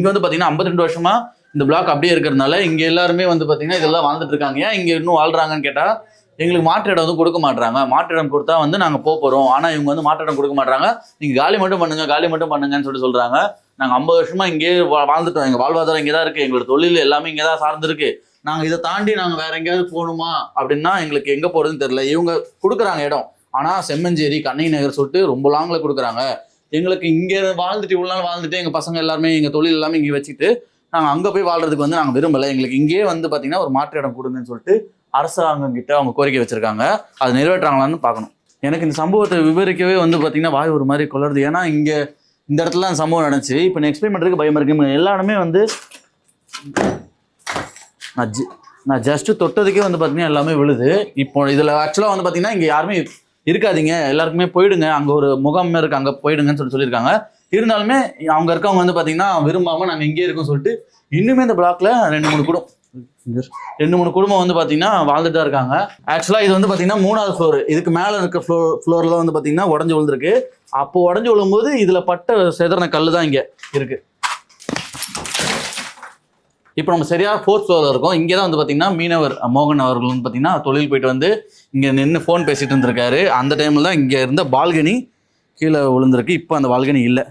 இங்கே வந்து பார்த்தீங்கன்னா 52 வருஷமா இந்த பிளாக் அப்படியே இருக்கிறதுனால இங்கே எல்லாருமே வந்து பார்த்தீங்கன்னா இதெல்லாம் வாழ்ந்துட்டு இருக்காங்க. ஏன் இங்கே இன்னும் வாழ்றாங்கன்னு கேட்டால் எங்களுக்கு மாற்று இடம் வந்து கொடுக்க மாட்டாங்க. மாற்று இடம் கொடுத்தா வந்து நாங்கள் போகிறோம். ஆனால் இவங்க வந்து மாற்று இடம் கொடுக்க மாட்டாங்க. நீங்கள் காலி மட்டும் பண்ணுங்கன்னு சொல்கிறாங்க. நாங்கள் 50 வருஷமா இங்கே வாழ்ந்துட்டோம். எங்கள் வாழ்வாதாரம் இங்கே தான் இருக்குது. எங்களோட தொழில் எல்லாமே இங்கே தான் சார்ந்திருக்கு. நாங்கள் இதை தாண்டி நாங்கள் வேற எங்கேயாவது போகணுமா அப்படின்னா எங்களுக்கு எங்கே போகிறதுன்னு தெரியல. இவங்க கொடுக்குறாங்க இடம், ஆனால் செம்மஞ்சேரி கண்ணகி நகர் சொல்லிட்டு ரொம்ப லாங்கில் கொடுக்குறாங்க. எங்களுக்கு இங்கே வாழ்ந்துட்டு இவ்வளோ நாள் வாழ்ந்துட்டு எங்கள் பசங்க எல்லாருமே எங்கள் தொழில் எல்லாமே இங்கே வச்சுட்டு நாங்கள் அங்கே போய் வாழ்றதுக்கு வந்து நாங்கள் விரும்பலை. எங்களுக்கு இங்கேயே வந்து பார்த்தீங்கன்னா ஒரு மாற்று இடம் கொடுங்கன்னு சொல்லிட்டு அரசாங்கம் கிட்ட அவங்க கோரிக்கை வச்சிருக்காங்க. அது நிறைவேற்றாங்களான்னு பார்க்கணும். எனக்கு இந்த சம்பவத்தை விவரிக்கவே வந்து பார்த்தீங்கன்னா வாய் ஒரு மாதிரி கொள்ளுறது. ஏன்னா இங்கே இந்த இடத்துல அந்த சம்பவம் நடந்துச்சு. இப்போ நான் எக்ஸ்பிளைன் பண்ணுறதுக்கு பயமாக இருக்கு. எல்லாருமே வந்து நான் ஜஸ்ட்டு தொட்டதுக்கே வந்து பார்த்தீங்கன்னா எல்லாமே விழுது. இப்போ இதில் ஆக்சுவலாக வந்து பார்த்தீங்கன்னா இங்கே யாருமே இருக்காதீங்க, எல்லாருக்குமே போயிடுங்க, அங்கே ஒரு முகாம் இருக்குது அங்கே போயிடுங்கன்னு சொல்லியிருக்காங்க. இருந்தாலுமே அவங்க இருக்கவங்க வந்து பார்த்தீங்கன்னா விரும்பாமல் நாங்கள் இங்கே இருக்கோம் சொல்லிட்டு இன்னுமே இந்த பிளாக்ல 2-3 குடும்பம் வந்து பார்த்தீங்கன்னா வாழ்ந்துட்டு தான் இருக்காங்க. ஆக்சுவலாக இது வந்து பார்த்தீங்கன்னா 3வது ஃப்ளோர். இதுக்கு மேலே இருக்க ஃப்ளோரில் வந்து பார்த்தீங்கன்னா உடஞ்சி விழுந்திருக்கு. அப்போ உடஞ்சி விழும்போது இதில் பட்ட செதறின கல் தான் இங்கே இருக்குது. இப்போ நம்ம சரியாக 4th ஃப்ளோரில் இருக்கோம். இங்கே தான் வந்து பார்த்தீங்கன்னா மீனவர் மோகன் அவர்கள் வந்து பார்த்தீங்கன்னா தொழில் போயிட்டு வந்து இங்கே நின்று ஃபோன் பேசிகிட்டு இருந்திருக்காரு. அந்த டைமில் தான் இங்கே இருந்த பால்கனி கீழே விழுந்திருக்கு. இப்போ அந்த பால்கனி இல்லை.